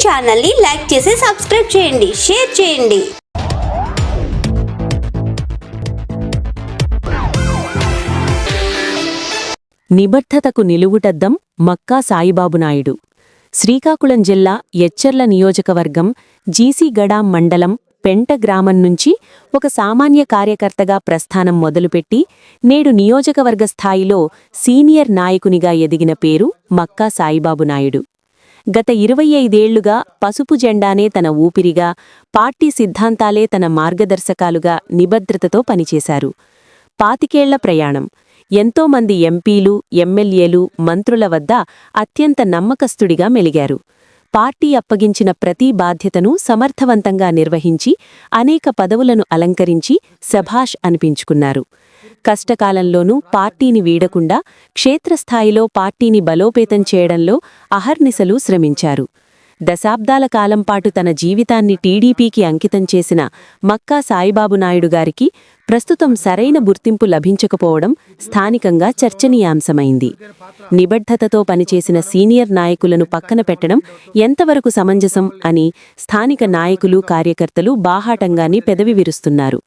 ఛానల్ని లైక్ చేసి సబ్స్క్రైబ్ చేయండి, షేర్ చేయండి. నిబద్ధతకు నిలువుటద్దం మక్కా సాయిబాబు నాయుడు. శ్రీకాకుళం జిల్లా ఎచ్చెర్ల నియోజకవర్గం జీసీగడాం మండలం పెంట గ్రామం నుంచి ఒక సామాన్య కార్యకర్తగా ప్రస్థానం మొదలుపెట్టి నేడు నియోజకవర్గ స్థాయిలో సీనియర్ నాయకునిగా ఎదిగిన పేరు మక్కా సాయిబాబు నాయుడు. గత 25 ఏళ్లుగా పసుపు జెండానే తన ఊపిరిగా, పార్టీ సిద్ధాంతాలే తన మార్గదర్శకాలుగా నిబద్ధతతో పనిచేశారు. 25 ఏళ్ల ప్రయాణం. ఎంతోమంది ఎంపీలు, ఎమ్మెల్యేలు, మంత్రుల వద్ద అత్యంత నమ్మకస్తుడిగా మెలిగారు. పార్టీ అప్పగించిన ప్రతి బాధ్యతను సమర్థవంతంగా నిర్వహించి అనేక పదవులను అలంకరించి శభాష్ అనిపించుకున్నారు. కష్టకాలంలోనూ పార్టీని వీడకుండా క్షేత్రస్థాయిలో పార్టీని బలోపేతం చేయడంలో అహర్నిశలు శ్రమించారు. దశాబ్దాల కాలంపాటు తన జీవితాన్ని టీడీపీకి అంకితం చేసిన మక్కా సాయిబాబు నాయుడు గారికి ప్రస్తుతం సరైన గుర్తింపు లభించకపోవడం స్థానికంగా చర్చనీయాంశమైంది. నిబద్ధతతో పనిచేసిన సీనియర్ నాయకులను పక్కన పెట్టడం ఎంతవరకు సమంజసం అని స్థానిక నాయకులు, కార్యకర్తలు బాహాటంగానే పెదవి విరుస్తున్నారు.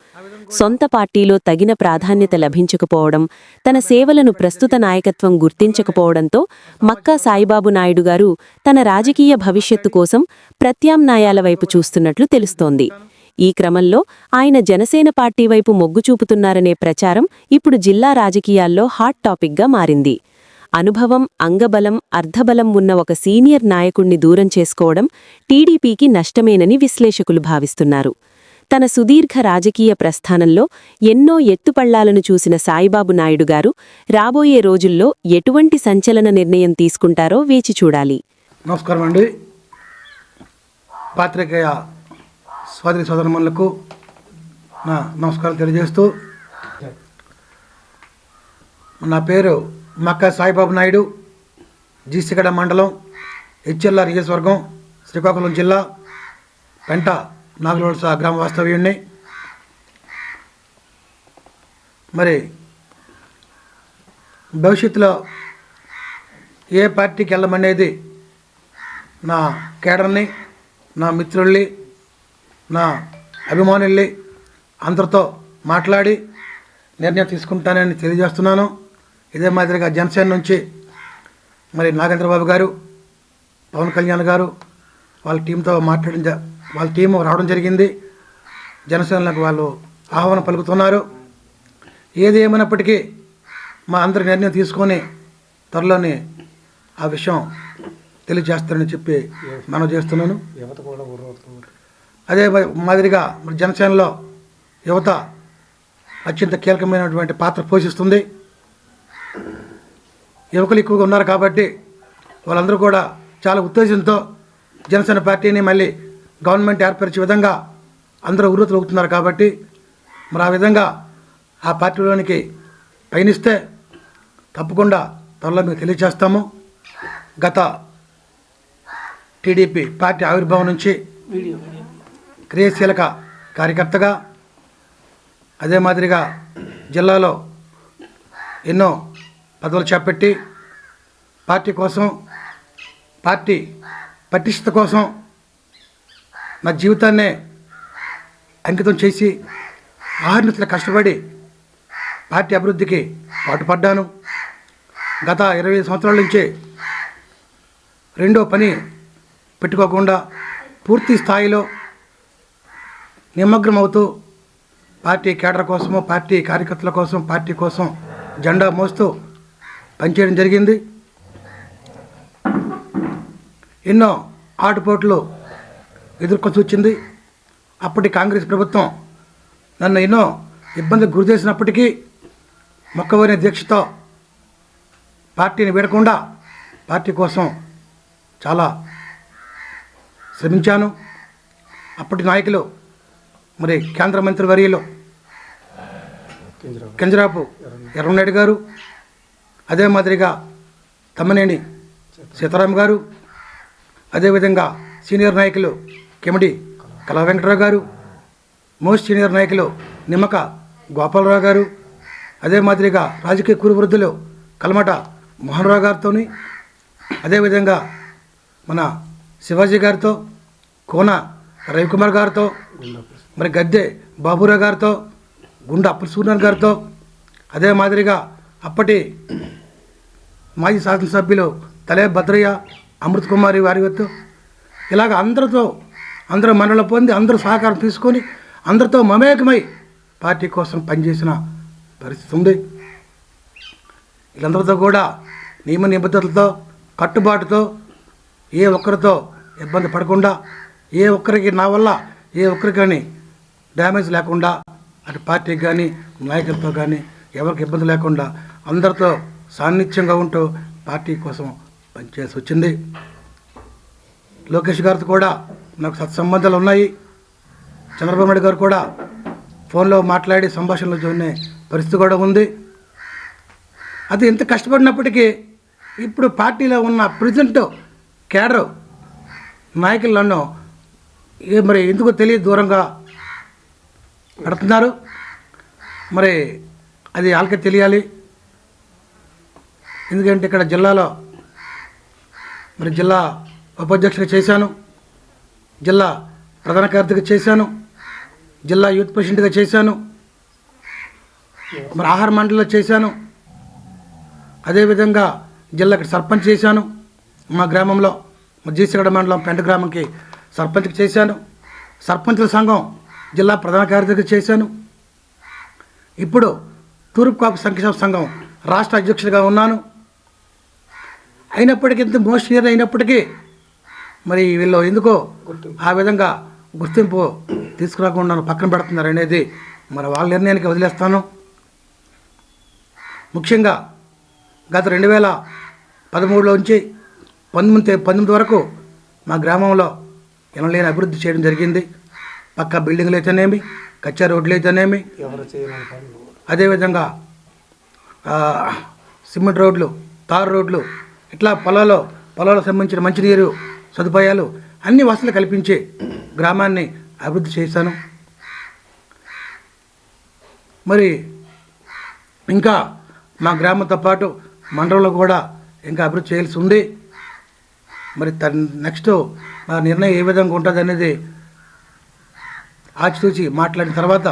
సొంత పార్టీలో తగిన ప్రాధాన్యత లభించకపోవడం, తన సేవలను ప్రస్తుత నాయకత్వం గుర్తించకపోవడంతో మక్కా సాయిబాబు నాయుడు గారు తన రాజకీయ భవిష్యత్తు కోసం ప్రత్యామ్నాయాల వైపు చూస్తున్నట్లు తెలుస్తోంది. ఈ క్రమంలో ఆయన జనసేన పార్టీ వైపు మొగ్గు చూపుతున్నారనే ప్రచారం ఇప్పుడు జిల్లా రాజకీయాల్లో హాట్ టాపిక్గా మారింది. అనుభవం, అంగబలం, అర్ధబలం ఉన్న ఒక సీనియర్ నాయకుణ్ణి దూరం చేసుకోవడం టీడీపీకి నష్టమేనని విశ్లేషకులు భావిస్తున్నారు. తన సుదీర్ఘ రాజకీయ ప్రస్థానంలో ఎన్నో ఎత్తుపళ్లాలను చూసిన సాయిబాబు నాయుడు గారు రాబోయే రోజుల్లో ఎటువంటి సంచలన నిర్ణయం తీసుకుంటారో వేచి చూడాలి. నమస్కారం అండి. పాత్రికేయ సోదరి సోదరమణులకు నా నమస్కారం తెలియజేస్తూ, నా పేరు మక్కా సాయిబాబు నాయుడు, జీసీగడ మండలం, ఎచ్చెర్ల నియోజకవర్గం, శ్రీకాకుళం జిల్లా, పెంట నాగులవలస గ్రామ వాస్తవ్యుణ్ణి. మరి భవిష్యత్తులో ఏ పార్టీకి వెళ్ళమనేది నా కేడర్ని, నా మిత్రుల్ని, నా అభిమానుల్ని అందరితో మాట్లాడి నిర్ణయం తీసుకుంటానని తెలియజేస్తున్నాను. ఇదే మాదిరిగా జనసేన నుంచి మరి నాగేంద్రబాబు గారు, పవన్ కళ్యాణ్ గారు వాళ్ళ టీంతో వాళ్ళ టీం రావడం జరిగింది. జనసేనలకు వాళ్ళు ఆహ్వానం పలుకుతున్నారు. ఏది ఏమైనప్పటికీ మా అందరి నిర్ణయం తీసుకొని త్వరలోనే ఆ విషయం తెలియజేస్తారని చెప్పి మనం చేస్తున్నాను. అదే మాదిరిగా జనసేనలో యువత అత్యంత కీలకమైనటువంటి పాత్ర పోషిస్తుంది. యువకులు ఎక్కువగా ఉన్నారు కాబట్టి వాళ్ళందరూ కూడా చాలా ఉత్తేజంతో జనసేన పార్టీని మళ్ళీ గవర్నమెంట్ ఏర్పరిచే విధంగా అందరూ ఉర్రూతలవుతున్నారు కాబట్టి మరి ఆ విధంగా ఆ పార్టీలోనికి పయనిస్తే తప్పకుండా త్వరలో మీకు తెలియజేస్తాము. గత టీడీపీ పార్టీ ఆవిర్భావం నుంచి క్రియాశీలక కార్యకర్తగా, అదే మాదిరిగా జిల్లాలో ఎన్నో పదవులు చేపట్టి పార్టీ కోసం, పార్టీ పటిష్టత కోసం నా జీవితాన్నే అంకితం చేసి ఆహర్నిశలు కష్టపడి పార్టీ అభివృద్ధికి పాటుపడ్డాను. గత 25 సంవత్సరాల నుంచి రెండో పని పెట్టుకోకుండా పూర్తి స్థాయిలో నిమగ్నమవుతూ పార్టీ కేడర్ కోసము, పార్టీ కార్యకర్తల కోసం, పార్టీ కోసం జెండా మోస్తూ పనిచేయడం జరిగింది. ఎన్నో ఆటుపోట్లు ఎదుర్కొని వచ్చింది. అప్పటి కాంగ్రెస్ ప్రభుత్వం నన్ను ఎన్నో ఇబ్బందులకు గురి చేసినప్పటికీ మొక్కవైన దీక్షతో పార్టీని వీడకుండా పార్టీ కోసం చాలా శ్రమించాను. అప్పటి నాయకులు మరి కేంద్ర మంత్రి వర్యులు కింజరాపు ఎర్రనాయుడు గారు, అదే మాదిరిగా తమ్మనేని సీతారాం గారు, అదేవిధంగా సీనియర్ నాయకులు కిమిడి కళా వెంకటరావు గారు, మోస్ట్ సీనియర్ నాయకులు నిమ్మక గోపాలరావు గారు, అదే మాదిరిగా రాజకీయ కురువృద్ధులు కలమట మోహన్ రావు గారితో, అదేవిధంగా మన శివాజీ గారితో, కోన రవికుమార్ గారితో, మరి గద్దె బాబురావు గారితో, గుండా అప్పుల సూర్యనారాయణ గారితో, అదే మాదిరిగా అప్పటి మాజీ శాసనసభ్యులు తలే భద్రయ్య, అమృత్ కుమారి వారితో, ఇలాగ అందరూ మనలో పొంది అందరూ సహకారం తీసుకొని అందరితో మమేకమై పార్టీ కోసం పనిచేసిన పరిస్థితి ఉంది. వీళ్ళందరితో కూడా నియమ నిబద్ధతలతో, కట్టుబాటుతో, ఏ ఒక్కరితో ఇబ్బంది పడకుండా, ఏ ఒక్కరికి నా వల్ల ఏ ఒక్కరికి కానీ డ్యామేజ్ లేకుండా, అటు పార్టీకి కానీ నాయకులతో కానీ ఎవరికి ఇబ్బంది లేకుండా అందరితో సాన్నిధ్యంగా ఉంటూ పార్టీ కోసం పనిచేసి వచ్చింది. లోకేష్ గారితో కూడా నాకు సత్సంబంధాలు ఉన్నాయి. చంద్రబాబు నాయుడు గారు కూడా ఫోన్లో మాట్లాడి సంభాషణలు చూనే పరిస్థితి కూడా ఉంది. అది ఎంత కష్టపడినప్పటికీ ఇప్పుడు పార్టీలో ఉన్న ప్రెసిడెంట్ కేడర్ నాయకులు నన్ను మరి ఎందుకో తెలియదు దూరంగా పెడుతున్నారు. మరి అది వాళ్ళకే తెలియాలి. ఎందుకంటే ఇక్కడ జిల్లాలో మరి జిల్లా ఉపాధ్యక్షుడిగా చేశాను, జిల్లా ప్రధాన కార్యదర్శిగా చేశాను, జిల్లా యూత్ ప్రెసిడెంట్గా చేశాను, మరి ఆహార మండలిలో చేశాను, అదేవిధంగా జిల్లాకి సర్పంచ్ చేశాను. మా గ్రామంలో జీసీగడ మండలం పెంట గ్రామంకి సర్పంచ్కి చేశాను. సర్పంచుల సంఘం జిల్లా ప్రధాన కార్యదర్శిగా చేశాను. ఇప్పుడు తూర్పు కాపు సంక్షేమ సంఘం రాష్ట్ర అధ్యక్షుడిగా ఉన్నాను. అయినప్పటికీ ఇంత మోస్ట్ ఇయర్ అయినప్పటికీ మరి వీళ్ళు ఎందుకో ఆ విధంగా గుర్తింపు తీసుకురాకుండా పక్కన పెడుతున్నారు అనేది మరి వాళ్ళ నిర్ణయానికి వదిలేస్తాను. ముఖ్యంగా గత 2013లో నుంచి 19 వరకు మా గ్రామంలో ఎనలేని అభివృద్ధి చేయడం జరిగింది. పక్క బిల్డింగ్లు అయితేనేమి, కచ్చా రోడ్లు అయితేనేమి, అదేవిధంగా సిమెంట్ రోడ్లు, తారు రోడ్లు, ఇట్లా పొలాలకు సంబంధించిన మంచినీరు సదుపాయాలు అన్ని వసతులు కల్పించి గ్రామాన్ని అభివృద్ధి చేశాను. మరి ఇంకా మా గ్రామంతో పాటు మండలంలో కూడా ఇంకా అభివృద్ధి చేయాల్సి ఉంది. మరి నెక్స్ట్ మా నిర్ణయం ఏ విధంగా ఉంటుంది అనేది ఆచితూచి మాట్లాడిన తర్వాత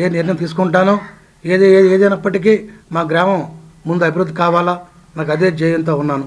ఏ నిర్ణయం తీసుకుంటానో, ఏదైనప్పటికీ మా గ్రామం ముందు అభివృద్ధి కావాలా, నాకు అదే ధ్యేయంతో ఉన్నాను.